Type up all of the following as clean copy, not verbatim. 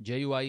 JUI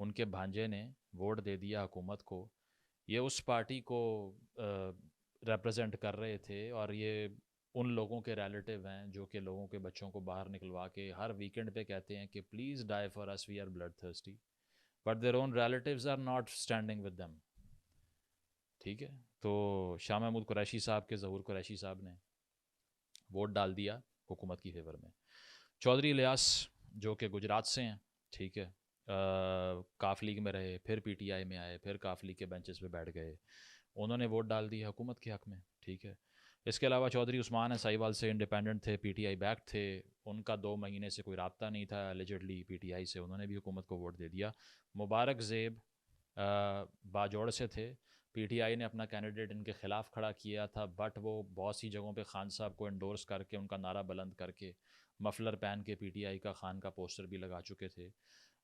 ان کے بھانجے نے vote دے دیا حکومت کو. یہ اس پارٹی کو ریپرزینٹ کر رہے تھے اور یہ ان لوگوں کے ریلیٹیو ہیں جو کہ لوگوں کے بچوں کو باہر نکلوا کے ہر ویکنڈ پہ کہتے ہیں کہ please die for us we are blood thirsty, but their own relatives are not standing with them. ٹھیک ہے, تو شاہ محمود قریشی صاحب کے ظہور قریشی صاحب نے ووٹ ڈال دیا حکومت کی فیور میں. چودھری الیاس جو کہ گجرات سے ہیں, ٹھیک ہے, کاف لیگ میں رہے, پھر پی ٹی آئی میں آئے, پھر کاف لیگ کے بینچز پہ بیٹھ گئے, انہوں نے ووٹ ڈال دیا حکومت کے حق میں. ٹھیک ہے, اس کے علاوہ چودھری عثمان ساہیوال سے انڈیپینڈنٹ تھے, پی ٹی آئی بیک تھے, ان کا 2 مہینے سے کوئی رابطہ نہیں تھا اللیجڈلی پی ٹی آئی سے, انہوں نے بھی حکومت کو ووٹ دے دیا. مبارک زیب باجوڑ سے تھے, پی ٹی آئی نے اپنا کینڈیڈیٹ ان کے خلاف کھڑا کیا تھا, بٹ وہ بہت سی جگہوں پہ خان صاحب کو انڈورس کر کے ان کا نعرہ بلند کر کے مفلر پہن کے پی ٹی آئی کا خان کا پوسٹر بھی لگا چکے تھے.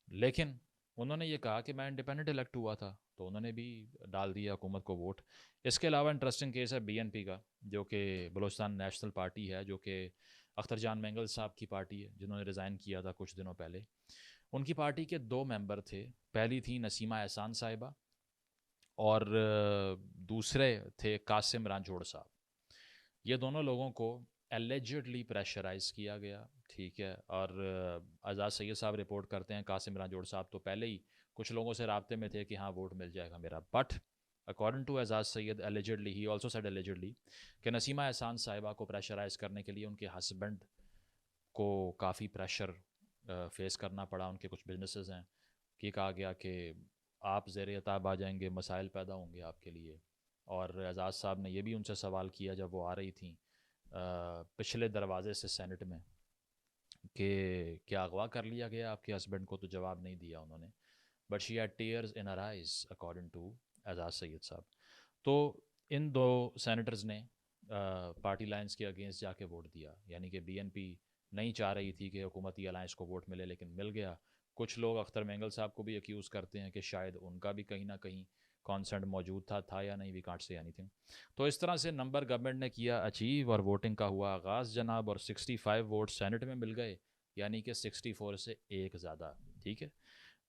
لیکن انہوں نے یہ کہا کہ میں انڈیپینڈنٹ الیکٹ ہوا تھا, تو انہوں نے بھی ڈال دیا حکومت کو ووٹ. اس کے علاوہ انٹرسٹنگ کیس ہے بی این پی کا, جو کہ بلوچستان نیشنل پارٹی ہے, جو کہ اختر جان مینگل صاحب کی پارٹی ہے, جنہوں نے ریزائن کیا تھا کچھ دنوں پہلے. ان کی پارٹی کے 2 ممبر تھے, پہلی تھی نسیمہ احسان صاحبہ اور دوسرے تھے قاسم رانجھوڑ صاحب. یہ دونوں لوگوں کو اللیجڈلی پریشرائز کیا گیا. ٹھیک ہے, اور اعزاز سید صاحب رپورٹ کرتے ہیں قاسم رانجھوڑ صاحب تو پہلے ہی کچھ لوگوں سے رابطے میں تھے کہ ہاں ووٹ مل جائے گا میرا, but according to Aizaz Syed اللیجڈلی, he also said اللیجڈلی, کہ نسیمہ احسان صاحبہ کو پریشرائز کرنے کے لیے ان کے ہسبینڈ کو کافی پریشر فیس کرنا پڑا. ان کے کچھ بزنسز ہیں کہ کہا گیا کہ آپ زیر عتاب آ جائیں گے, مسائل پیدا ہوں گے آپ کے لیے. اور اعزاز صاحب نے یہ بھی ان سے سوال کیا جب وہ آ رہی تھیں پچھلے دروازے سے سینٹ میں کہ کیا اغوا کر لیا گیا آپ کے ہسبینڈ کو, تو جواب نہیں دیا انہوں نے, but she had tears in her eyes according to Aizaz Syed صاحب. تو ان 2 سینیٹرز نے پارٹی لائنس کے اگینسٹ جا کے ووٹ دیا, یعنی کہ بی این پی نہیں چاہ رہی تھی کہ حکومتی الائنس کو ووٹ ملے, لیکن مل گیا. کچھ لوگ اختر مینگل صاحب کو بھی ایکیوز کرتے ہیں کہ شاید ان کا بھی کہیں نہ کہیں کانسنٹ موجود تھا یا نہیں, وی کانٹ سے اینی تھنگ. تو اس طرح سے نمبر گورنمنٹ نے کیا اچیو اور ووٹنگ کا ہوا آغاز جناب, اور 65 ووٹ سینٹ میں مل گئے, یعنی کہ 64 سے 1 زیادہ. ٹھیک ہے,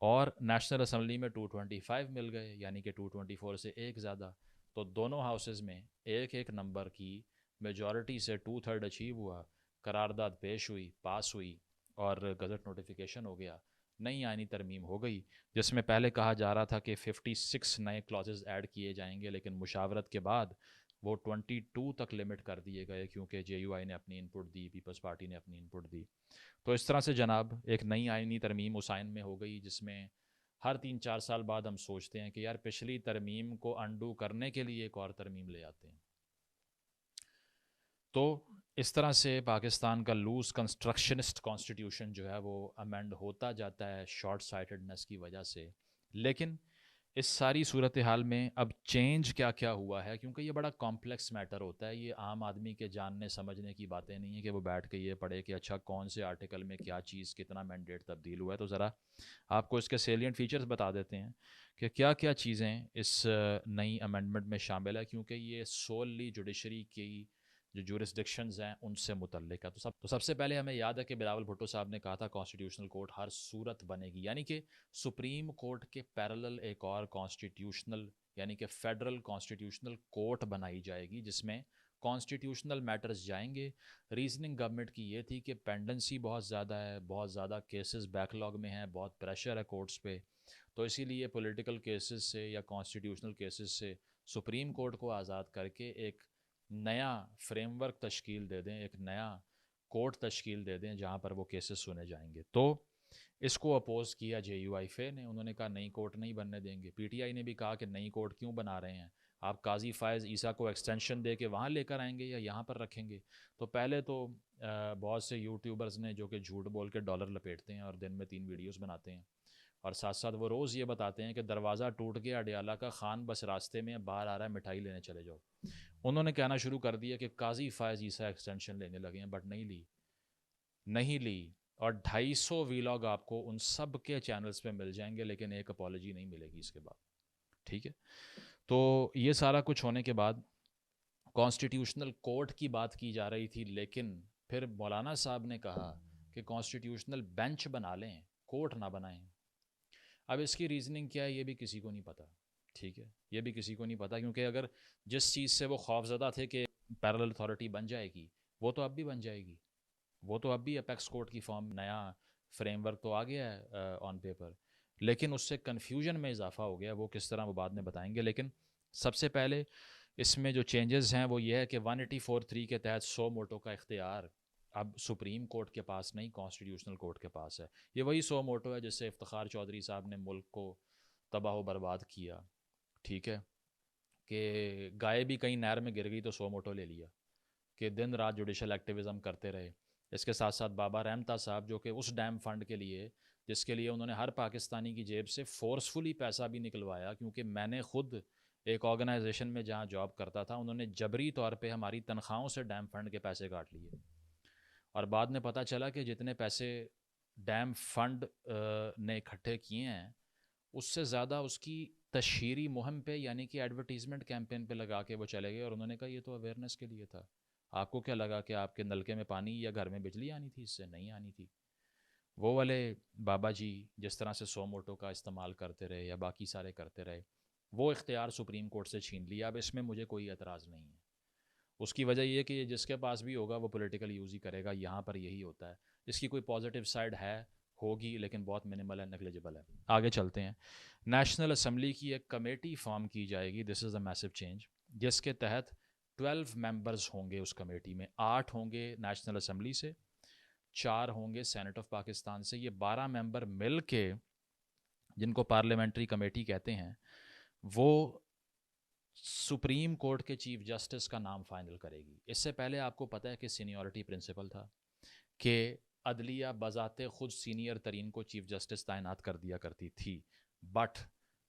اور نیشنل اسمبلی میں 225 مل گئے, یعنی کہ 224 سے 1 زیادہ. تو دونوں ہاؤسز میں ایک نمبر کی میجورٹی سے 2/3 اچیو ہوا, قرارداد پیش ہوئی, پاس ہوئی, اور گزٹ نوٹیفیکیشن ہو گیا. نئی آئینی ترمیم ہو گئی, جس میں پہلے کہا جا رہا تھا کہ 56 نئے کلازز ایڈ کیے جائیں گے, لیکن مشاورت کے بعد وہ 22 تک لمٹ کر دیے گئے, کیونکہ جے یو آئی نے اپنی انپٹ دی, پیپلز پارٹی نے اپنی انپٹ دی. تو اس طرح سے جناب ایک نئی آئینی ترمیم اس آئین میں ہو گئی, جس میں ہر 3-4 سال بعد ہم سوچتے ہیں کہ یار پچھلی ترمیم کو انڈو کرنے کے لیے ایک اور ترمیم لے آتے ہیں. تو اس طرح سے پاکستان کا لوز کنسٹرکشنسٹ کانسٹیٹیوشن جو ہے وہ امینڈ ہوتا جاتا ہے شارٹ سائٹڈنس کی وجہ سے. لیکن اس ساری صورتحال میں اب چینج کیا کیا ہوا ہے, کیونکہ یہ بڑا کمپلیکس میٹر ہوتا ہے, یہ عام آدمی کے جاننے سمجھنے کی باتیں نہیں ہیں کہ وہ بیٹھ کے یہ پڑھے کہ اچھا کون سے آرٹیکل میں کیا چیز کتنا مینڈیٹ تبدیل ہوا ہے. تو ذرا آپ کو اس کے سیلینٹ فیچرز بتا دیتے ہیں کہ کیا کیا چیزیں اس نئی امینڈمنٹ میں شامل ہے, کیونکہ یہ سوللی جوڈیشری کی جو جورسڈکشنز ہیں ان سے متعلق ہے. تو سب سے پہلے ہمیں یاد ہے کہ بلاول بھٹو صاحب نے کہا تھا کانسٹیٹیوشنل کورٹ ہر صورت بنے گی, یعنی کہ سپریم کورٹ کے پیرلل ایک اور کانسٹیٹیوشنل یعنی کہ فیڈرل کانسٹیٹیوشنل کورٹ بنائی جائے گی, جس میں کانسٹیٹیوشنل میٹرز جائیں گے. ریزننگ گورنمنٹ کی یہ تھی کہ پینڈنسی بہت زیادہ ہے, بہت زیادہ کیسز بیک لاگ میں ہیں, بہت پریشر ہے کورٹس پہ, تو اسی لیے پولیٹیکل کیسز سے یا کانسٹیٹیوشنل کیسز سے سپریم کورٹ کو آزاد کر کے ایک نیا فریم ورک تشکیل دے دیں, ایک نیا کورٹ تشکیل دے دیں جہاں پر وہ کیسز سنے جائیں گے. تو اس کو اپوز کیا جے یو آئی فے نے, انہوں نے کہا نئی کورٹ نہیں بننے دیں گے. پی ٹی آئی نے بھی کہا کہ نئی کورٹ کیوں بنا رہے ہیں, آپ قاضی فائز عیسیٰ کو ایکسٹینشن دے کے وہاں لے کر آئیں گے یا یہاں پر رکھیں گے. تو پہلے تو بہت سے یوٹیوبرز نے جو کہ جھوٹ بول کے ڈالر لپیٹتے ہیں اور دن میں 3 ویڈیوز بناتے ہیں, اور ساتھ ساتھ وہ روز یہ بتاتے ہیں کہ دروازہ ٹوٹ گیا اڈیالہ کا, خان بس راستے میں باہر آ رہا ہے, مٹھائی لینے چلے جاؤ. انہوں نے کہنا شروع کر دیا کہ قاضی فائز عیسیٰ ایکسٹینشن لینے لگے ہیں, بٹ نہیں لی. اور 250 ویلاگ آپ کو ان سب کے چینلز پہ مل جائیں گے, لیکن ایک اپالوجی نہیں ملے گی اس کے بعد. ٹھیک ہے, تو یہ سارا کچھ ہونے کے بعد کانسٹیٹیوشنل کورٹ کی بات کی جا رہی تھی, لیکن پھر مولانا صاحب نے کہا کہ کانسٹیٹیوشنل بینچ بنا لیں, کورٹ نہ بنائیں. اب اس کی ریزننگ کیا ہے یہ بھی کسی کو نہیں پتہ، ٹھیک ہے، یہ بھی کسی کو نہیں پتہ، کیونکہ اگر جس چیز سے وہ خوفزدہ تھے کہ پیرلل اتھارٹی بن جائے گی وہ تو اب بھی بن جائے گی، وہ تو اب بھی اپیکس کورٹ کی فارم نیا فریم ورک تو آ گیا ہے آن پیپر، لیکن اس سے کنفیوژن میں اضافہ ہو گیا، وہ کس طرح وہ بعد میں بتائیں گے۔ لیکن سب سے پہلے اس میں جو چینجز ہیں وہ یہ ہے کہ 184(3) کے تحت سو موٹو کا اختیار اب سپریم کورٹ کے پاس نہیں، کانسٹیٹیوشنل کورٹ کے پاس ہے۔ یہ وہی سو موٹو ہے جس سے افتخار چودھری صاحب نے ملک کو تباہ و برباد کیا، ٹھیک ہے، کہ گائے بھی کہیں نہر میں گر گئی تو سو موٹو لے لیا، کہ دن رات جوڈیشل ایکٹیویزم کرتے رہے۔ اس کے ساتھ ساتھ بابا رحمتا صاحب جو کہ اس ڈیم فنڈ کے لیے جس کے لیے انہوں نے ہر پاکستانی کی جیب سے فورسفلی پیسہ بھی نکلوایا، کیونکہ میں نے خود ایک آرگنائزیشن میں جہاں جاب کرتا تھا انہوں نے جبری طور پہ ہماری تنخواہوں سے ڈیم فنڈ کے پیسے کاٹ لیے، اور بعد میں پتہ چلا کہ جتنے پیسے ڈیم فنڈ نے اکٹھے کیے ہیں اس سے زیادہ اس کی تشہیری مہم پہ یعنی کہ ایڈورٹیزمنٹ کیمپین پہ لگا کے وہ چلے گئے، اور انہوں نے کہا یہ تو اویئرنیس کے لیے تھا، آپ کو کیا لگا کہ آپ کے نلکے میں پانی یا گھر میں بجلی آنی تھی؟ اس سے نہیں آنی تھی۔ وہ والے بابا جی جس طرح سے سو موٹو کا استعمال کرتے رہے یا باقی سارے کرتے رہے، وہ اختیار سپریم کورٹ سے چھین لیا۔ اب اس میں مجھے کوئی اعتراض نہیں ہے، اس کی وجہ یہ کہ جس کے پاس بھی ہوگا وہ پولیٹیکل یوز ہی کرے گا، یہاں پر یہی ہوتا ہے۔ اس کی کوئی پازیٹیو سائڈ ہے، ہوگی، لیکن بہت منیمل ہے، نیگلیجبل ہے۔ آگے چلتے ہیں۔ نیشنل اسمبلی کی ایک کمیٹی فارم کی جائے گی، دس از اے میسو چینج، جس کے تحت 12 ممبرز ہوں گے اس کمیٹی میں، 8 ہوں گے نیشنل اسمبلی سے، 4 ہوں گے سینٹ آف پاکستان سے۔ یہ 12 ممبر مل کے جن کو پارلیمنٹری کمیٹی کہتے ہیں وہ سپریم کورٹ کے چیف جسٹس کا نام فائنل کرے گی۔ اس سے پہلے آپ کو پتہ ہے کہ سینیورٹی پرنسپل تھا کہ عدلیہ بذات خود سینئر ترین کو چیف جسٹس تعینات کر دیا کرتی تھی، but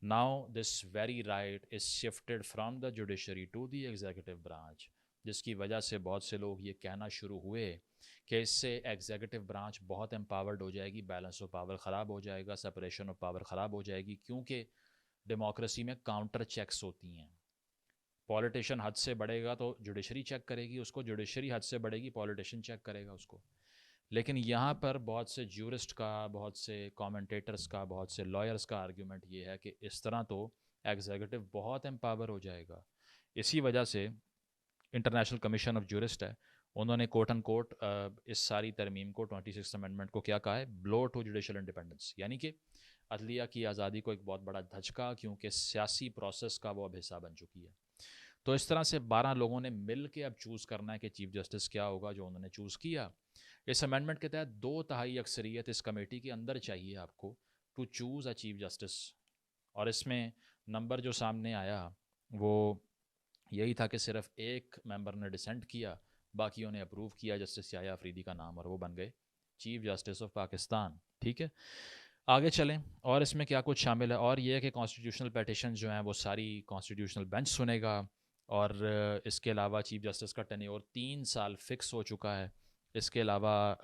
now this very right is shifted from the judiciary to the executive branch, جس کی وجہ سے بہت سے لوگ یہ کہنا شروع ہوئے کہ اس سے ایگزیکٹو برانچ بہت امپاورڈ ہو جائے گی، بیلنس آف پاور خراب ہو جائے گا، سپریشن آف پاور خراب ہو جائے گی، کیونکہ ڈیموکریسی میں کاؤنٹر چیکس ہوتی ہیں۔ پولیٹیشین حد سے بڑھے گا تو جوڈیشری چیک کرے گی اس کو، جوڈیشری حد سے بڑھے گی پولیٹیشین چیک کرے گا اس کو۔ لیکن یہاں پر بہت سے جیورسٹ کا، بہت سے کامنٹیٹرز کا، بہت سے لائرز کا آرگیومنٹ یہ ہے کہ اس طرح تو ایگزیکٹو بہت امپاور ہو جائے گا۔ اسی وجہ سے انٹرنیشنل کمیشن آف جورسٹ ہے، انہوں نے کوٹ ان کوٹ اس ساری ترمیم کو 26 امینڈمنٹ کو کیا کہا ہے، بلو ٹو جوڈیشل انڈیپینڈنس، یعنی کہ عدلیہ کی آزادی کو ایک بہت بڑا دھچکا، کیونکہ سیاسی پروسیس کا وہ اب حصہ بن چکی ہے۔ تو اس طرح سے 12 لوگوں نے مل کے اب چوز کرنا ہے کہ چیف جسٹس کیا ہوگا، جو انہوں نے چوز کیا۔ اس امینڈمنٹ کے تحت 2/3 اکثریت اس کمیٹی کے اندر چاہیے آپ کو to choose a chief justice, اور اس میں نمبر جو سامنے آیا وہ یہی تھا کہ صرف ایک ممبر نے ڈسینٹ کیا، باقیوں نے اپروو کیا، جسٹس یحییٰ افریدی کا نام، اور وہ بن گئے چیف جسٹس آف پاکستان، ٹھیک ہے۔ آگے چلیں، اور اس میں کیا کچھ شامل ہے، اور یہ ہے کہ کانسٹیٹیوشنل پیٹیشن جو ہیں وہ ساری کانسٹیٹیوشنل بینچ سنے گا، اور اس کے علاوہ چیف جسٹس کا ٹینیور 3 سال فکس ہو چکا ہے۔ اس کے علاوہ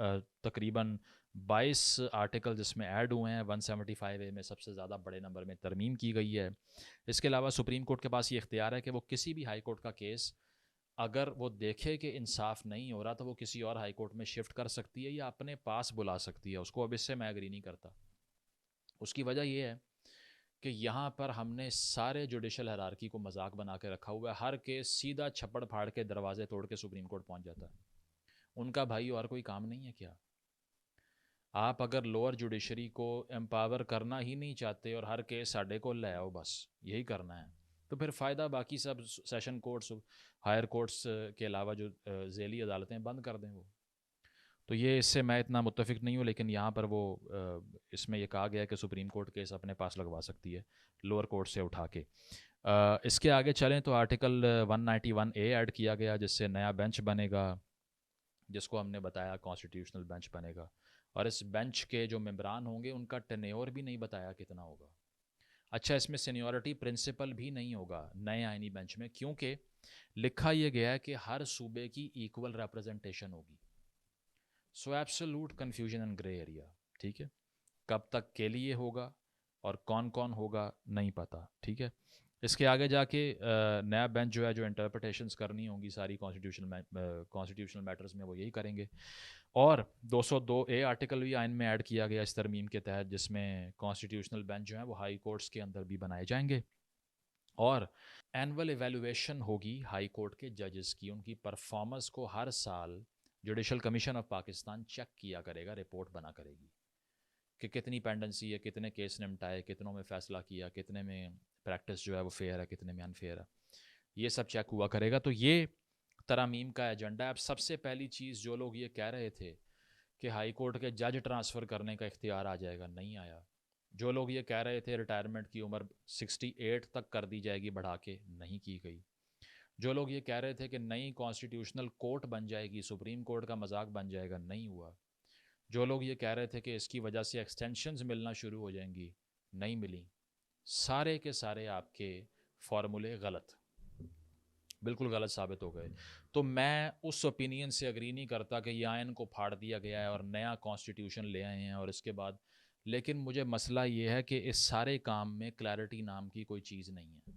تقریباً 22 آرٹیکل جس میں ایڈ ہوئے ہیں، 175A میں سب سے زیادہ بڑے نمبر میں ترمیم کی گئی ہے۔ اس کے علاوہ سپریم کورٹ کے پاس یہ اختیار ہے کہ وہ کسی بھی ہائی کورٹ کا کیس اگر وہ دیکھے کہ انصاف نہیں ہو رہا تو وہ کسی اور ہائی کورٹ میں شفٹ کر سکتی ہے یا اپنے پاس بلا سکتی ہے اس کو۔ اب اس سے میں ایگری نہیں کرتا۔ اس کی وجہ یہ ہے کہ یہاں پر ہم نے سارے جوڈیشل ہیرارکی کو مذاق بنا کے رکھا ہوا ہے، ہر کیس سیدھا چھپڑ پھاڑ کے دروازے توڑ کے سپریم کورٹ پہنچ جاتا ہے۔ ان کا بھائی اور کوئی کام نہیں ہے کیا؟ آپ اگر لوور جوڈیشری کو امپاور کرنا ہی نہیں چاہتے اور ہر کیس ساڈے کو لے آؤ، بس یہی کرنا ہے، تو پھر فائدہ باقی سب سیشن کورٹس، ہائر کورٹس کے علاوہ جو ذیلی عدالتیں بند کر دیں وہ۔ تو یہ اس سے میں اتنا متفق نہیں ہوں، لیکن یہاں پر وہ اس میں یہ کہا گیا ہے کہ سپریم کورٹ کیس اپنے پاس لگوا سکتی ہے لوور کورٹ سے اٹھا کے۔ اس کے آگے چلیں تو آرٹیکل 191A ایڈ کیا گیا، جس سے نیا بینچ بنے گا، جس کو ہم نے بتایا کانسٹیٹیوشنل بینچ بنے گا، اور اس بینچ کے جو ممبران ہوں گے ان کا ٹینیور بھی نہیں بتایا کتنا ہوگا۔ اچھا، اس میں سینیورٹی پرنسپل بھی نہیں ہوگا نئے آئینی بینچ میں، کیونکہ لکھا یہ گیا ہے کہ ہر صوبے کی ایکول ریپرزنٹیشن ہوگی۔ So absolute confusion and grey area, ٹھیک ہے، کب تک کے لیے ہوگا اور کون کون ہوگا نہیں پتا، ٹھیک ہے۔ اس کے آگے جا کے نیا بینچ جو ہے جو انٹرپریٹیشنز کرنی ہوں گی ساری کانسٹیٹیوشنل میٹرز میں وہ یہی کریں گے. اور 202A آرٹیکل بھی آئین میں ایڈ کیا گیا اس ترمیم کے تحت, جس میں کانسٹیٹیوشنل بینچ جو ہیں وہ ہائی کورٹس کے اندر بھی بنائے جائیں گے. اور اینول ایویلویشن ہوگی ہائی کورٹ کے ججز کی, ان کی پرفارمنس کو ہر سال judicial commission of Pakistan check کیا کرے گا, رپورٹ بنا کرے گی کہ کتنی پینڈنسی ہے, کتنے کیس نمٹائے, کتنوں میں فیصلہ کیا, کتنے میں پریکٹس جو ہے وہ فیئر ہے, کتنے میں انفیئر ہے, یہ سب چیک ہوا کرے گا. تو یہ ترامیم کا ایجنڈا ہے. اب سب سے پہلی چیز جو لوگ یہ کہہ رہے تھے کہ ہائی کورٹ کے جج ٹرانسفر کرنے کا اختیار آ جائے گا, نہیں آیا. جو لوگ یہ کہہ رہے تھے ریٹائرمنٹ کی عمر 68 تک کر دی جائے گی بڑھا کے, نہیں کی گئی. جو لوگ یہ کہہ رہے تھے کہ نئی کانسٹیٹیوشنل کورٹ بن جائے گی, سپریم کورٹ کا مذاق بن جائے گا, نہیں ہوا. جو لوگ یہ کہہ رہے تھے کہ اس کی وجہ سے ایکسٹینشنز ملنا شروع ہو جائیں گی, نہیں ملیں. سارے کے سارے آپ کے فارمولے غلط, بالکل غلط ثابت ہو گئے. تو میں اس اوپینین سے اگری نہیں کرتا کہ یہ آئین کو پھاڑ دیا گیا ہے اور نیا کانسٹیٹیوشن لے آئے ہیں اور اس کے بعد, لیکن مجھے مسئلہ یہ ہے کہ اس سارے کام میں کلیئرٹی نام کی کوئی چیز نہیں ہے.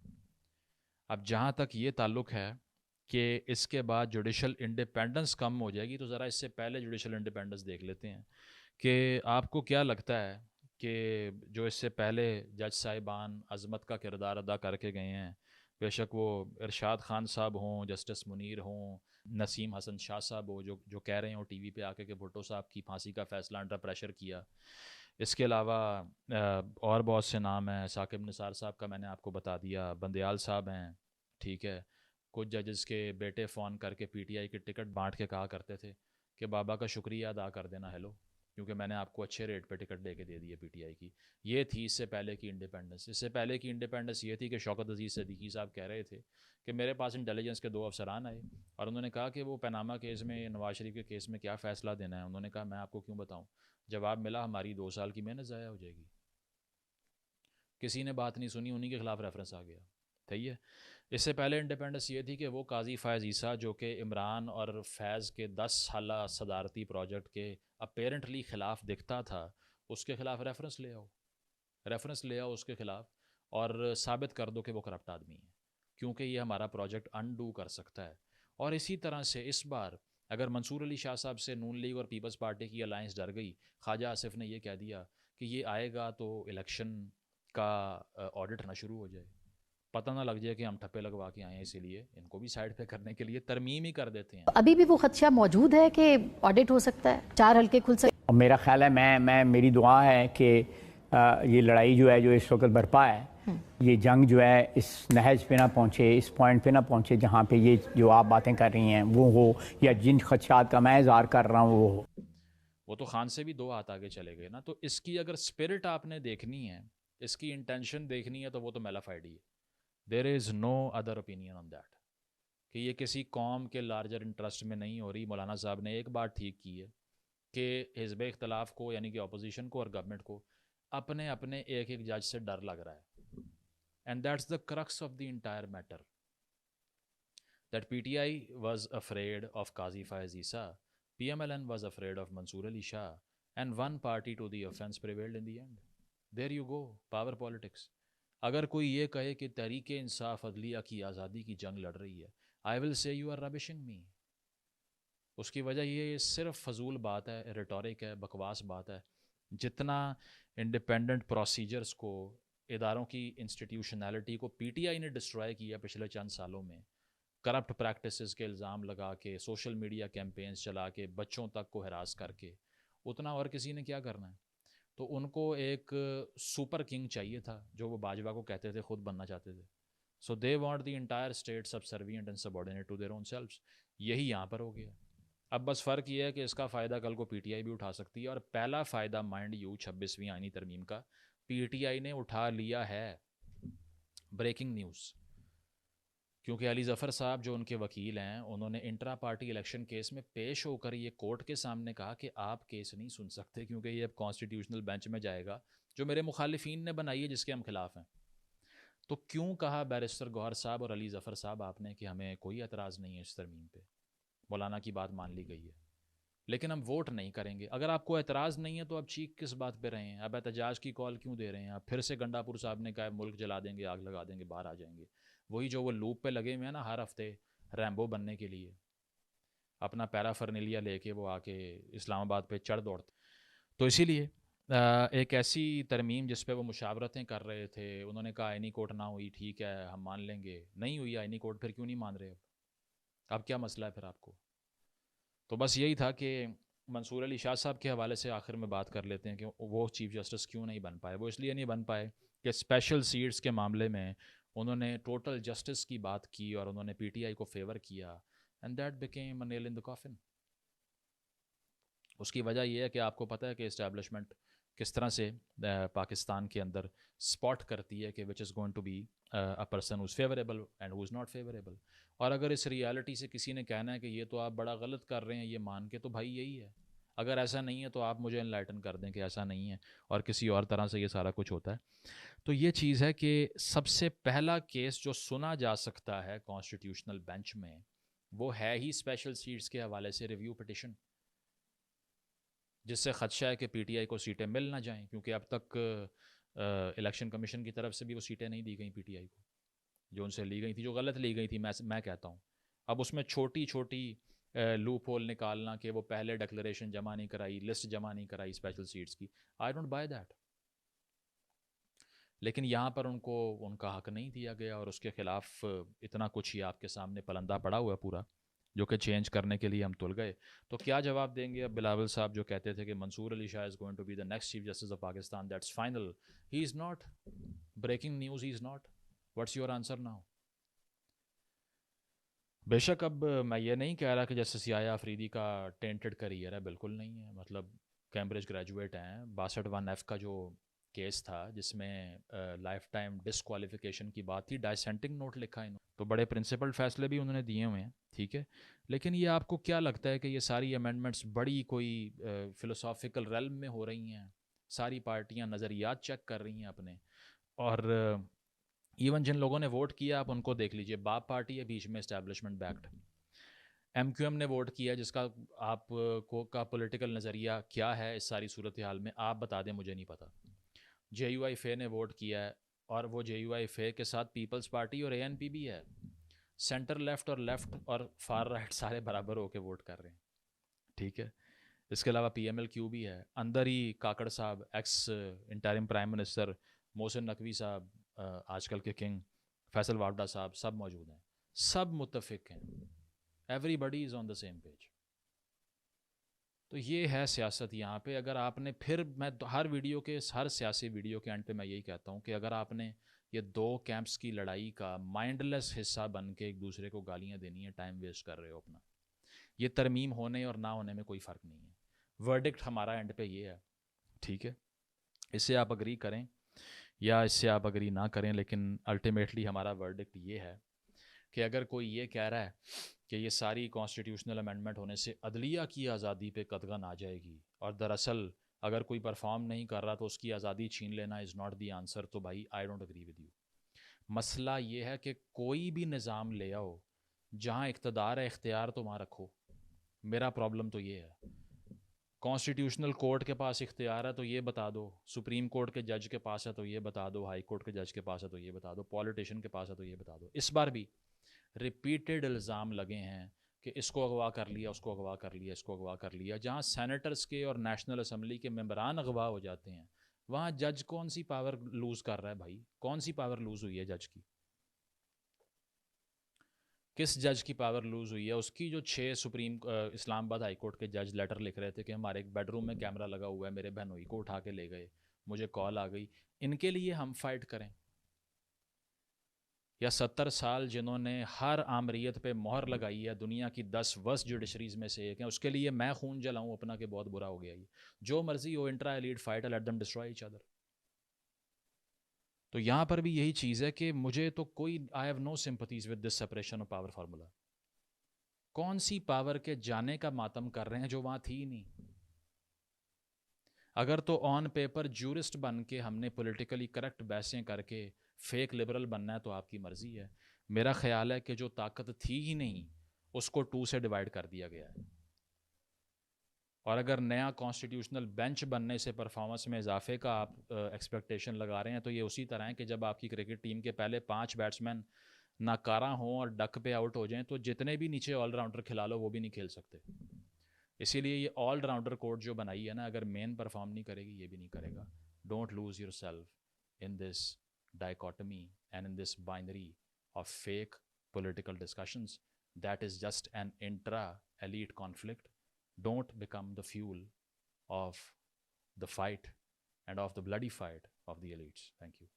اب جہاں تک یہ تعلق ہے کہ اس کے بعد جوڈیشل انڈیپینڈنس کم ہو جائے گی, تو ذرا اس سے پہلے جوڈیشل انڈیپینڈنس دیکھ لیتے ہیں کہ آپ کو کیا لگتا ہے کہ جو اس سے پہلے جج صاحبان عظمت کا کردار ادا کر کے گئے ہیں, بے شک وہ ارشاد خان صاحب ہوں, جسٹس منیر ہوں, نسیم حسن شاہ صاحب ہو, جو کہہ رہے ہوں ٹی وی پہ آ کے کہ بھٹو صاحب کی پھانسی کا فیصلہ انڈر پریشر کیا. اس کے علاوہ اور بہت سے نام ہیں, ثاقب نثار صاحب کا میں نے آپ کو بتا دیا, بندیال صاحب ہیں, ٹھیک ہے. کچھ ججز کے بیٹے فون کر کے پی ٹی آئی کی ٹکٹ بانٹ کے کہا کرتے تھے کہ بابا کا شکریہ ادا کر دینا, ہیلو, کیونکہ میں نے آپ کو اچھے ریٹ پہ ٹکٹ لے کے دے دی ہے پی ٹی آئی کی. یہ تھی اس سے پہلے کی انڈیپینڈنس. اس سے پہلے کی انڈیپینڈنس یہ تھی کہ شوکت عزیز صدیقی صاحب کہہ رہے تھے کہ میرے پاس انٹیلیجنس کے 2 افسران آئے اور انہوں نے کہا کہ وہ پیناما کیس میں, نواز شریف کے کیس میں کیا فیصلہ دینا ہے. انہوں نے کہا میں آپ کو کیوں بتاؤں, جواب ملا ہماری 2 سال کی محنت ضائع ہو جائے گی. کسی نے بات نہیں سنی, انہی کے خلاف ریفرنس آ گیا. صحیح ہے. اس سے پہلے انڈیپینڈنس یہ تھی کہ وہ قاضی فائز عیسیٰ جو کہ عمران اور فیض کے 10 سالہ صدارتی پروجیکٹ کے اپیرنٹلی خلاف دکھتا تھا, اس کے خلاف ریفرنس لے آؤ اس کے خلاف, اور ثابت کر دو کہ وہ کرپٹ آدمی ہے, کیونکہ یہ ہمارا پروجیکٹ انڈو کر سکتا ہے. اور اسی طرح سے اس بار اگر منصور علی شاہ صاحب سے نون لیگ اور پیپلز پارٹی کی الائنس ڈر گئی, خواجہ آصف نے یہ کہہ دیا کہ یہ آئے گا تو الیکشن کا آڈٹ نہ شروع ہو جائے, پتہ نہ لگ جائے کہ ہم ٹھپے لگوا کے آئے ہیں, اسی لیے ان کو بھی سائڈ پہ کرنے کے لیے ترمیم ہی کر دیتے ہیں. ابھی بھی وہ خدشہ موجود ہے کہ آڈٹ ہو سکتا ہے, 4 حلقے کھل سکتے ہیں. میرا خیال ہے میری دعا ہے کہ یہ لڑائی جو ہے جو اس وقت برپا ہے, یہ جنگ جو ہے اس نہج پہ نہ پہنچے, اس پوائنٹ پہ نہ پہنچے جہاں پہ یہ جو آپ باتیں کر رہی ہیں وہ ہو, یا جن خدشات کا میں اظہار کر رہا ہوں وہ ہو. وہ تو خان سے بھی 2 ہاتھ آگے چلے گئے نا. تو اس کی اگر اسپرٹ آپ نے دیکھنی ہے, اس کی انٹینشن دیکھنی ہے, تو وہ تو میلافائڈ ہی ہے. There is no other opinion on that کہ یہ کسی قوم کے لارجر انٹرسٹ میں نہیں ہو رہی. مولانا صاحب نے ایک بات ٹھیک کی ہے کہ حزب اختلاف کو, یعنی کہ اپوزیشن کو اور گورنمنٹ کو, اپنے ایک جج سے ڈر لگ رہا ہے. And that's the crux of the entire matter, that P T I was afraid of Qazi Faez Isa, P M L N was afraid of Mansoor Ali Shah, and one party to the offense prevailed in the end. There you go, power politics. اگر کوئی یہ کہے کہ تحریک انصاف عدلیہ کی آزادی کی جنگ لڑ رہی ہے, آئی ول سے یو آر ربشنگ می. اس کی وجہ یہ صرف فضول بات ہے, ریٹورک ہے, بکواس بات ہے. جتنا انڈیپینڈنٹ پروسیجرز کو, اداروں کی انسٹیٹیوشنالٹی کو پی ٹی آئی نے ڈسٹرائے کیا پچھلے چند سالوں میں, کرپٹ پریکٹسز کے الزام لگا کے, سوشل میڈیا کیمپینز چلا کے, بچوں تک کو ہراس کر کے, اتنا اور کسی نے کیا کرنا ہے. تو ان کو ایک سپر کنگ چاہیے تھا, جو وہ باجوہ کو کہتے تھے خود بننا چاہتے تھے. So they want the entire state subservient and subordinate to their own selves. یہی یہاں پر ہو گیا. اب بس فرق یہ ہے کہ اس کا فائدہ کل کو پی ٹی آئی بھی اٹھا سکتی ہے, اور پہلا فائدہ مائنڈ یو 26ویں آئینی ترمیم کا پی ٹی آئی نے اٹھا لیا ہے. بریکنگ نیوز, کیونکہ علی ظفر صاحب جو ان کے وکیل ہیں, انہوں نے انٹرا پارٹی الیکشن کیس میں پیش ہو کر یہ کورٹ کے سامنے کہا کہ آپ کیس نہیں سن سکتے کیونکہ یہ اب کانسٹیٹیوشنل بینچ میں جائے گا, جو میرے مخالفین نے بنائی ہے, جس کے ہم خلاف ہیں. تو کیوں کہا بیرسٹر گوہر صاحب اور علی ظفر صاحب آپ نے کہ ہمیں کوئی اعتراض نہیں ہے اس ترمیم پہ, مولانا کی بات مان لی گئی ہے. لیکن ہم ووٹ نہیں کریں گے. اگر آپ کو اعتراض نہیں ہے تو آپ چیخ کس بات پہ رہے ہیں؟ اب احتجاج کی کال کیوں دے رہے ہیں؟ آپ پھر سے گنڈا پور صاحب نے کہا ملک جلا دیں گے، آگ لگا دیں گے، باہر آ جائیں گے. وہی جو وہ لوپ پہ لگے ہوئے ہیں نا ہر ہفتے ریمبو بننے کے لیے، اپنا پیرافرنیلیا لے کے وہ آ کے اسلام آباد پہ چڑھ دوڑتے. تو اسی لیے ایک ایسی ترمیم جس پہ وہ مشاورتیں کر رہے تھے، انہوں نے کہا آئینی کورٹ نہ ہوئی، ٹھیک ہے ہم مان لیں گے. نہیں ہوئی آئینی کورٹ، پھر کیوں نہیں مان رہے؟ اب کیا مسئلہ ہے پھر آپ کو؟ تو بس یہی تھا کہ منصور علی شاہ صاحب کے حوالے سے آخر میں بات کر لیتے ہیں کہ وہ چیف جسٹس کیوں نہیں بن پائے. وہ اس لیے نہیں بن پائے کہ اسپیشل سیٹس کے معاملے میں انہوں نے ٹوٹل جسٹس کی بات کی اور انہوں نے پی ٹی آئی کو فیور کیا، and that became a nail in the coffin. اس کی وجہ یہ ہے کہ آپ کو پتہ ہے کہ اسٹیبلشمنٹ کس طرح سے پاکستان کے اندر اسپاٹ کرتی ہے کہ which is going to be a person who's favourable and who's not favourable. اور اگر اس ریالٹی سے کسی نے کہنا ہے کہ یہ تو آپ بڑا غلط کر رہے ہیں یہ مان کے، تو بھائی یہی ہے. اگر ایسا نہیں ہے تو آپ مجھے انلائٹن کر دیں کہ ایسا نہیں ہے اور کسی اور طرح سے یہ سارا کچھ ہوتا ہے. تو یہ چیز ہے کہ سب سے پہلا کیس جو سنا جا سکتا ہے کانسٹیٹیوشنل بینچ میں وہ ہے ہی اسپیشل سیٹس کے حوالے سے ریویو پٹیشن، جس سے خدشہ ہے کہ پی ٹی آئی کو سیٹیں مل نہ جائیں، کیونکہ اب تک الیکشن کمیشن کی طرف سے بھی وہ سیٹیں نہیں دی گئیں پی ٹی آئی کو، جو ان سے لی گئی تھی، جو غلط لی گئی تھی میں کہتا ہوں. اب اس میں چھوٹی چھوٹی لوپ ہول نکالنا کہ وہ پہلے ڈکلریشن جمع نہیں کرائی، لسٹ جمع نہیں کرائی اسپیشل سیٹس کی، آئی ڈونٹ بائی دیٹ. لیکن یہاں پر ان کو ان کا حق نہیں دیا گیا اور اس کے خلاف اتنا کچھ ہی آپ کے سامنے پلندہ پڑا ہوا ہے پورا، جو کہ چینج کرنے کے لیے ہم تل گئے. تو کیا جواب دیں گے اب بلاول صاحب جو کہتے تھے کہ Mansoor Ali Shah is going to be the next chief justice of Pakistan, that's final, he is not, breaking news, he is not. What's your answer now? بے شک اب میں یہ نہیں کہہ رہا کہ جیسے سیایا آفریدی کا ٹینٹڈ کریئر ہے، بالکل نہیں ہے. مطلب کیمبرج گریجویٹ ہیں. 62(1)(f) کا جو کیس تھا جس میں لائف ٹائم ڈسکوالیفیکیشن کی بات تھی، ڈائسینٹنگ نوٹ لکھا انہوں نے، تو بڑے پرنسپل فیصلے بھی انہوں نے دیے ہوئے ہیں، ٹھیک ہے. لیکن یہ آپ کو کیا لگتا ہے کہ یہ ساری امینڈمنٹس بڑی کوئی فلسافیکل ریلم میں ہو رہی ہیں؟ ساری پارٹیاں نظریات چیک کر رہی ہیں اپنے، اور ایون جن لوگوں نے ووٹ کیا آپ ان کو دیکھ لیجئے، باپ پارٹی ہے بیچ میں establishment backed, M Q M نے ووٹ کیا جس کا آپ کو کا پولیٹیکل نظریہ کیا ہے اس ساری صورتحال میں آپ بتا دیں، مجھے نہیں پتا. جے یو آئی فے نے ووٹ کیا ہے اور وہ جے یو آئی فے کے ساتھ پیپلز پارٹی اور اے این پی بھی ہے. سینٹر لیفٹ اور فار رائٹ سارے برابر ہو کے ووٹ کر رہے ہیں، ٹھیک ہے. اس کے علاوہ پی ایم ایل کیو بھی ہے. اندر ہی کاکڑ صاحب، x interim prime minister, Mohsin Naqvi صاحب، آج کل کے کنگ فیصل واوڈا صاحب، سب موجود ہیں، سب متفق ہیں. Everybody is on the same page. تو یہ ہے سیاست یہاں پہ. اگر آپ نے پھر میں ہر سیاسی ویڈیو کے اینڈ پہ میں یہی کہتا ہوں کہ اگر آپ نے یہ دو کیمپس کی لڑائی کا مائنڈ لیس حصہ بن کے ایک دوسرے کو گالیاں دینی ہیں، ٹائم ویسٹ کر رہے ہو اپنا. یہ ترمیم ہونے اور نہ ہونے میں کوئی فرق نہیں ہے. ورڈکٹ ہمارا اینڈ پہ یہ ہے، ٹھیک ہے. اس سے آپ اگری کریں یا اس سے آپ اگری نہ کریں، لیکن الٹیمیٹلی ہمارا ورڈکٹ یہ ہے کہ اگر کوئی یہ کہہ رہا ہے کہ یہ ساری کانسٹیٹیوشنل امینڈمنٹ ہونے سے عدلیہ کی آزادی پہ قدغن آ جائے گی، اور دراصل اگر کوئی پرفارم نہیں کر رہا تو اس کی آزادی چھین لینا از ناٹ دی آنسر، تو بھائی I don't agree with you. مسئلہ یہ ہے کہ کوئی بھی نظام لے آؤ، جہاں اقتدار ہے اختیار تو وہاں رکھو. میرا پرابلم تو یہ ہے. کانسٹیٹیوشنل کورٹ کے پاس اختیار ہے تو یہ بتا دو، سپریم کورٹ کے جج کے پاس ہے تو یہ بتا دو، ہائی کورٹ کے جج کے پاس ہے تو یہ بتا دو، پولیٹیشین کے پاس ہے تو یہ بتا دو. اس بار بھی ریپیٹڈ الزام لگے ہیں کہ اس کو اغوا کر لیا، اس کو اغوا کر لیا، اس کو اغوا کر لیا. جہاں سینیٹرز کے اور نیشنل اسمبلی کے ممبران اغوا ہو جاتے ہیں، وہاں جج کون سی پاور لوز کر رہا ہے بھائی؟ کون سی پاور لوز ہوئی ہے جج کی؟ کس جج کی پاور لوز ہوئی ہے؟ اس کی جو 6 اسلام آباد ہائی کورٹ کے جج لیٹر لکھ رہے تھے کہ ہمارے ایک بیڈ روم میں کیمرہ لگا ہوا ہے، میرے بہنوئی کو اٹھا کے لے گئے، مجھے کال آ گئی. ان کے لیے ہم فائٹ کریں؟ یا 70 سال جنہوں نے ہر آمریت پہ مہر لگائی ہے، دنیا کی 10 ورسٹ جوڈیشریز میں سے ایک ہے، اس کے لیے میں خون جلاؤں اپنا کہ بہت برا ہو گیا یہ؟ جو مرضی ہو، intra elite fight, let them destroy each other. تو یہاں پر بھی یہی چیز ہے کہ مجھے تو کوئی I have no sympathies with this separation of power formula. کون سی پاور کے جانے کا ماتم کر رہے ہیں جو وہاں تھی نہیں؟ اگر تو آن پیپر جورسٹ بن کے ہم نے پولیٹیکلی کریکٹ بحثیں کر کے فیک لبرل بننا ہے تو آپ کی مرضی ہے. میرا خیال ہے کہ جو طاقت تھی ہی نہیں اس کو 2 سے ڈیوائڈ کر دیا گیا ہے. اور اگر نیا کانسٹیٹیوشنل بینچ بننے سے پرفارمنس میں اضافے کا آپ ایکسپیکٹیشن لگا رہے ہیں تو یہ اسی طرح ہے کہ جب آپ کی کرکٹ ٹیم کے پہلے 5 بیٹسمین ناکارہ ہوں اور ڈک پہ آؤٹ ہو جائیں تو جتنے بھی نیچے آل راؤنڈر کھلا لو وہ بھی نہیں کھیل سکتے. اسی لیے یہ آل راؤنڈر کوڈ جو بنائی ہے نا, اگر مین پرفارم نہیں کرے گی یہ بھی نہیں کرے گا. Don't lose yourself in this dichotomy and in this binary of fake political discussions. That is just an intra elite conflict. Don't become the fuel of the fight and of the bloody fight of the elites. Thank you.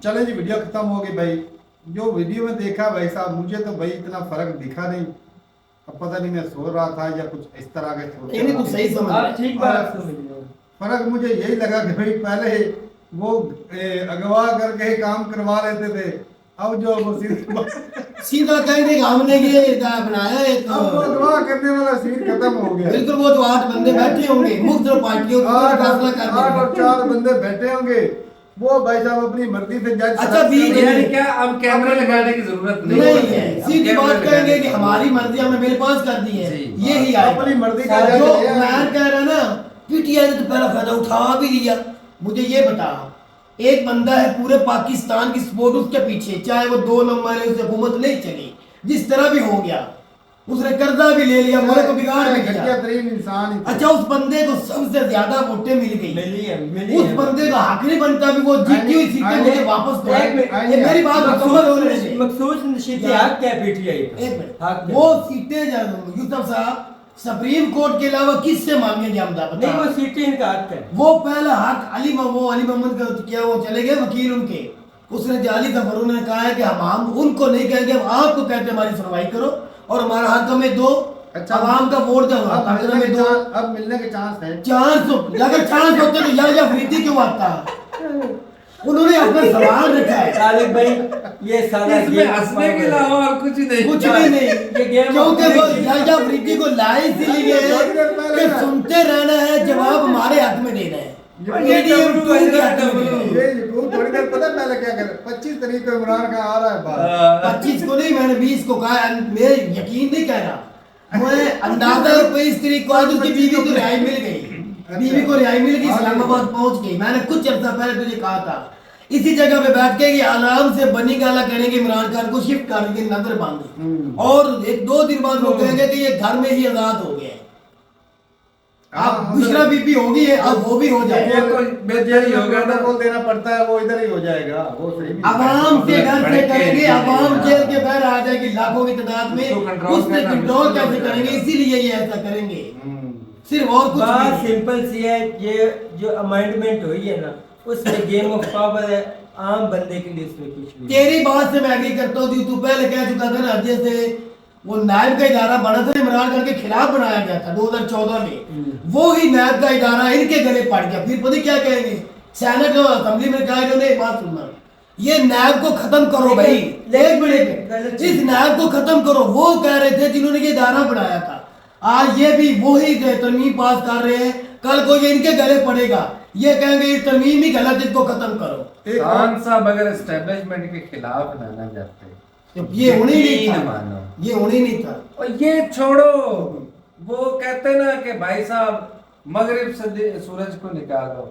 چلیں جی video ختم ہو گئی بھائی. جو video میں دیکھا بھائی صاحب مجھے تو بھائی اتنا فرق دکھا نہیں. اب پتہ نہیں میں سو رہا تھا یا کچھ اس طرح کے نہیں کچھ صحیح سمجھ ٹھیک بات سمجھ. فرق مجھے یہی لگا کہ بھائی پہلے وہ اغوا کر کے کام کروا لیتے تھے, اب جو وہ سیدھا کہیں گے کہ ہم نے یہ بنایا ہے تو اب وہ اغوا کرنے والا سین ختم ہو گیا. بالکل. وہ جو 8 بندے بیٹھے ہوں گے مختلف پارٹیوں کے فیصلہ کر دیں 8 اور 4 بندے بیٹھے ہوں گے, وہ بھائی صاحب اپنی مرضی سے جج. اچھا یعنی کیا اب کیمرہ لگانے کی ضرورت نہیں ہے, سیدھی بات کہیں گے کہ ہماری مرضی ہمیں بل پاس کر دی ہے, یہی ہے اپنی مرضی کا جو جج. میں کہہ رہا نا پی ٹی آئی نے تو پہلا فائدہ اٹھا بھی لیا. مجھے یہ بتا, ایک بندہ ہے پورے پاکستان کی سپورٹ اس کے پیچھے, چاہے وہ 2 نمبر ہے, اس حکومت نہیں چلی, جس طرح بھی ہو گیا, اس نے قرضہ بھی لے لیا, ملک کو بگاڑ بھی کیا. گھٹیا ترین انسان ہی. اچھا اس بندے کو سب سے زیادہ ووٹیں مل گئی, اس بندے کا حق نہیں بنتا بھی وہ جیتی ہوئی سیٹیں مجھے واپس دو. یہ میری بات مکمل ہو رہی ہے. مخصوص نشیتی حق کیا پی ٹی آئی وہ سیٹیں یوسف صاحب سپریم کورٹ کے علاوہ کس سے مانگیں گے ہم دا بتا. نہیں وہ سیٹیں ان کا حق ہے. وہ پہلا حق علی محمد کا کیا, وہ چلے گئے وکیل ان کے, اس نے جعلی ظفر نے کہا ہے کہ ہم ان کو نہیں کہیں گے, ہم آپ کو کہتے ہیں ہماری سنوائی کرو اور ہمارا حق ہمیں دو, عوام کا ووٹ دو, اب ملنے کے چانس ہے. چانس اگر چانس ہوتے تو یا فریدی کیوں آتا. انہوں نے اپنا سوال رکھا ہے طالب بھائی, یہ سارا اس میں ہنسنے کے علاوہ اور کچھ نہیں, کچھ بھی نہیں, کیونکہ وہ یا فریدی کو لائے اسی لیے کہ سنتے رہنا ہے, جواب ہمارے حق میں دینا ہے. یہ تھوڑی دیر پتہ پہلے کیا کرے, 25 تاریخ کو عمران خان آ رہا ہے باہر. 25 کو نہیں, میں نے 20 کو کہا, میں یقین نہیں کہہ رہا, میں اندازہ 23 تاریخ کو آج اس کی بیوی کو رہائی مل گئی, بیوی کو رہائی مل گئی, اسلام آباد پہنچ گئی. میں نے کچھ عرصہ پہلے تجھے کہا تھا اسی جگہ پہ بیٹھ کے کہ آرام سے بنی گالا کریں گے, عمران خان کو شفٹ کر کے نظر باندھے, اور 1-2 دن بعد وہ کہیں گے کہ یہ گھر میں ہی آزاد ہو گیا ہے. اب بشرا بی بی ہوگی ہے, اب وہ بھی ہو جائے گا, کون دینا پڑتا ہے وہ ادھر ہی ہو جائے گا. وہ عوام سے ڈر سے کریں گے, عوام جیل کے باہر آ جائے گی لاکھوں کی تعداد میں, اس نے کنٹرول کیسے کریں گے, اسی لیے یہ ایسا کریں گے. صرف اور کچھ بات سمپل سی ہے, یہ جو امینڈمنٹ ہوئی ہے نا اس میں گیم آف پاور ہے, عام بندے کے لیے اس میں کچھ نہیں. تیری بات سے میں ایگری کرتا ہوں, تو پہلے کہہ چکا تھا نا, جیسے وہ نائب کا ادارہ بنا تھا عمران خان کے خلاف بنایا گیا تھا 2014 میں, وہی نائب کا ادارہ ان کے گلے پڑ گیا. پھر پتہ کیا کہیں گے, سینٹ اور اسمبلی میں کہا انہوں نے بات سننا, یہ نائب کو ختم کرو بھائی, ایک منٹ, اس نائب کو ختم کرو. وہ کہہ رہے تھے جنہوں نے یہ ادارہ بنایا تھا, آج یہ بھی وہی ترمیم پاس کر رہے ہیں, کل کو یہ ان کے گلے پڑے گا, یہ کہیں گے یہ ترمیم ہی غلط, اس کو ختم کرو. خان صاحب اگر اسٹیبلشمنٹ کے خلاف لانا چاہتے یہ ہونے نہیں تھا, یہ ہونے نہیں تھا. اور یہ چھوڑو, وہ کہتے نا کہ بھائی صاحب مغرب سے سورج کو نکالو,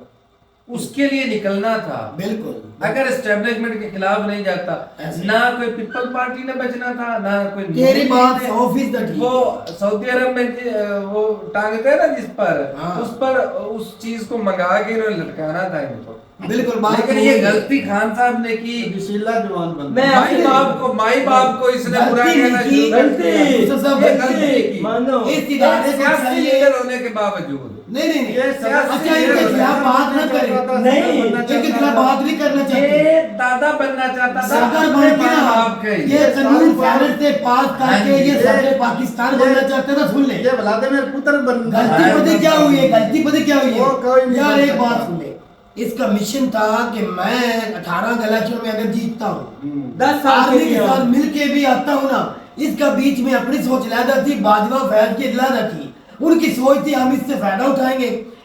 اس کے لیے نکلنا تھا. بالکل, اگر اسٹیبلشمنٹ کے خلاف نہیں جاتا, نہ کوئی پیپل پارٹی نے بچنا تھا, نہ کوئی. تیری بات 100% وہ سعودی عرب میں وہ ٹانگتے ہیں نا جس پر, اس پر اس چیز کو منگا کے انہوں نے لٹکانا تھا ان کو. بالکل, لیکن یہ غلطی خان صاحب نے کی. بسیلہ جوان بندہ, میں مائی باپ کو اس نے برا کہنا شروع کر دیا. اس ادارے کو سیاسی لیڈر ہونے کے باوجود نہیں, اچھا ان کے خلاف بات نہ کریں, نہیں ان کے خلاف بات نہیں کرنا چاہتے. یہ دادا بننا چاہتا تھا, صدر بن کے یہ قانون فارغ سے پاس کر کے یہ صدر پاکستان بننا چاہتے تھا. سن لے, یہ ولادیمیر پوتن بننا. غلطی پتہ کیا ہوئی ہے, غلطی پتہ کیا ہوئی ہے یار, ایک بات سن لے. اس کا مشن تھا کہ میں 18 کے الیکشن میں اگر جیتتا ہوں, 10 آدمی کے ساتھ مل کے بھی آتا ہوں نا, اس کا بیچ میں اپنی سوچ علیحدہ تھی, باجوہ فیض کی علیحدہ تھی. ان کی سوچ تھی ہم اس سے فائدہ اٹھائیں گے,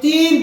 3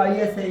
ISI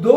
2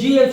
GH